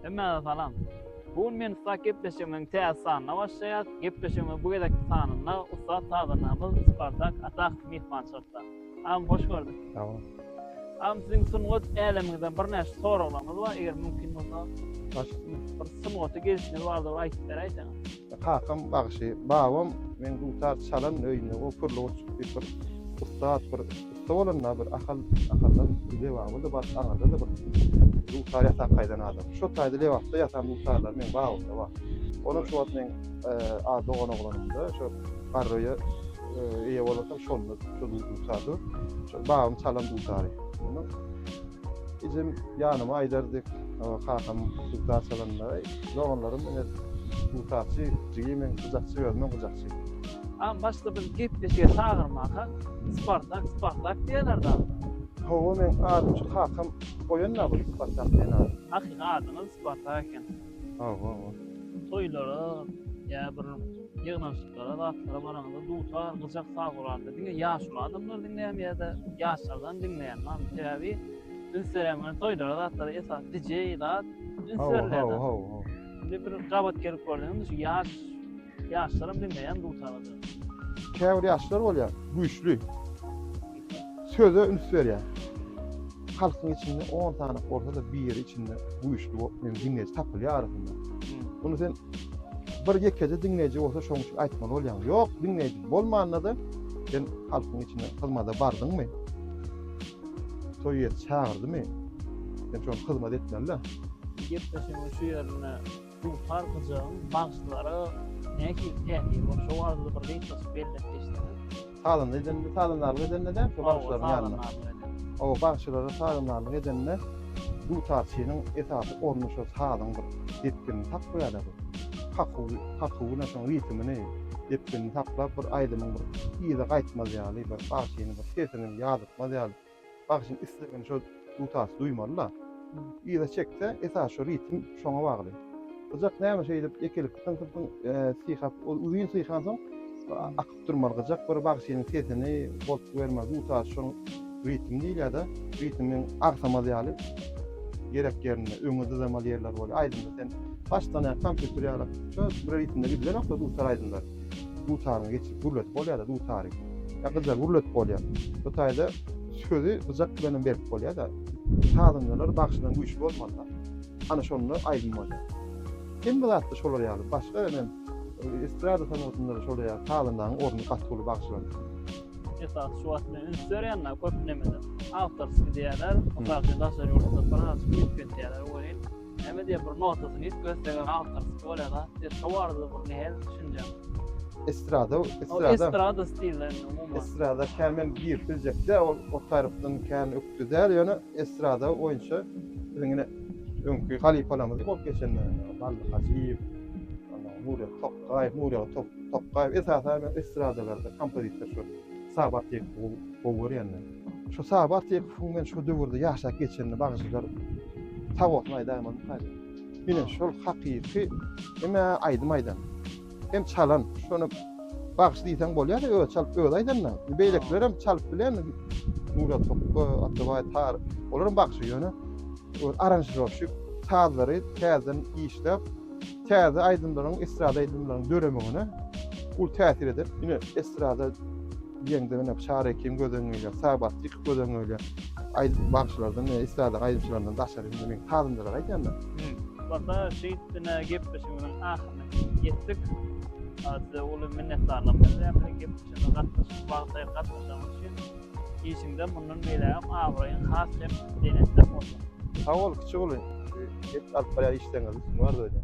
Emme salam. Bugün men usta gepleşimin täsanyna başlaýar. Gepleşimin bu gedek sanyna usta taýdanamyz Spartak Atak mehmançylykda. Am hoş gördük. Tamam. Am sizin sungat älemizden bir näçe soralarymyz bar, eger mümkin bolsa. Baş Bir sungaty gezişiniz bardy, aýtyp beräýsiňiz. kakam bagşy, babam men gutar çalan öýüne opurly oçup bir ustad bir usta bolanlar bir akaldan bile var. Bu da bar aňarda da bir gutar ýatan gaýdan adam. Şo taýda lewatda ýatan gutarlar men bagda bar. Onu şu wagt men doğan oglanymda şo garroýa eýe bolasam şonu şu gutardy. Şo babam çalan gutary. Onu bizim ýanyma aýdardyk. Kakam gutar çalanlar, oğlanlarım gutarçy, jigimen guzatçy görmem guzatçy. Am başda biz gepleşige çağırmaka Spartak diýerler da. Hawa men adym şu kakam oýanlar bu Spartak diýen. Hakyky adyny Spartak eken. Hawa. Toylara ya bir ýygnaşyklara atlara baranda dutar gyjak saguranda diňe ýaşly adamlar diňleýän ýa-da ýaşlardan diňleýän. Mam täbi Instagram'da toylara atlara esas DJ da Instagram'da. Hawa. Bir gabat gelip gördüm şu yaşlarım diňleýän dutardy. Käwri ýaşlar bolýar, güýçlü. Söze üns berýär. Halkyň içinde 10 tane ortada biri içinde güýçlü dinleýici tapylýar arasynda. Bunu sen bir gekede dinleyici olsa şoň üçin aýtmaly bolýan. Ýok, dinleyici bolmanda da sen halkyň içinde hyzmada bardyňmy? Toýa çağırdymy? Sen şoň hyzmat etmeli. Gepleşimin şu ýerine dutar gyjak bagşlary näki tähir bolsa wardy bir diýip belletdi. Talanlar edende şu bagşlaryň ýanyna. O bagşlara talanlar edende dutarçynyň esasy onu şu talan bir depkin tak goýarlar. Hakyna şoň ritmini depkin taklap bir aýdymyň bir ýyla gaýtmaz ýaly bir bagşyny bir sesini ýadytmaz ýaly. Bagşyň islegini şu dutarçy duýmalylar. Ýyla çekse esas şu ritm şoňa bagly. Gyjak näme şeýdip ekilip tın syhap uzun syhan soň akyp durmaly gyjak bir bagşynyň sesini bolup bermez. Dutarçy şoň ritm diýilýär-de, ritmiň aksamaly ýaly gerek ýerine öňüde zamaly ýerler bolýar. Aýdymda sen başdan kompýuter ýaly şu bir ritmde bilen okda dutar aýdymda. Dutaryň geçip gurlet bolýar-da dutary. Ya gyjak gurlet bolýar. Bu taýda sözi gyjak bilen berip bolýar-da. Talanlar bagşydan güýçlü bolmaly. Ana şonu aýdym bolýar. Kim bu zatda şolar ýaly? Başga men estrada sanatynda şolar ýaly. Talanlaryň orny gatguly bagşylar. Esas şu wagtda Instagram'da köp nemede awtorsky diýerler, otaryň daşary ýurtda paraz mümkin diýerler. Oýan näme diýip bir notasyny gösterýän awtorsky bolýar-da. Şu wardy bir näher düşünjem. Estrada stilleri umumyň. Estrada kämen bir biljekde o tarapdan kän ökdüler ýöne estrada oýunçy bizingine öňkü halifalarymyz bolup geçenler Ballı Hajiýew, Nurya Tokgaýew esasen estradalarda kompozitör şu Sabat diýip bolýarlar. Şu Sabat diýip men şu döwürde ýaşap geçenler bagşylar tawatmay daýman gaýdy. Mine şol hakyky eme aýdym. Hem çalan şonu bagş diýsen bolýar, çalyp aýdanlar. Beýleklerem çalyp bilen Nurya Tokgaýew tar. Olaryň bagşy ýöne aranjировщик tazlary täzeden işläp täze aýdymlaryň estrada aýdymlaryň döremigine ul täsir edip ine estrada ýeňde mene şarekim gödöňüle sabatlyk gödöňüle aýdym bagşlardan estrada aýdymçylardan daşary men tazyndylar aýdanlar. Bada şeýtine gepleşigimiň ahyryna ýetdik. Azda ulu minnetdarlyk bilen gepleşigine gatnaşyp gatnaşmak üçin işinde mundan beýleýän awraýyn has hem denetler bolsun. Sağ ol, kiçik ol. Hep alıp bayağı işten alıyorsun, var da öyle.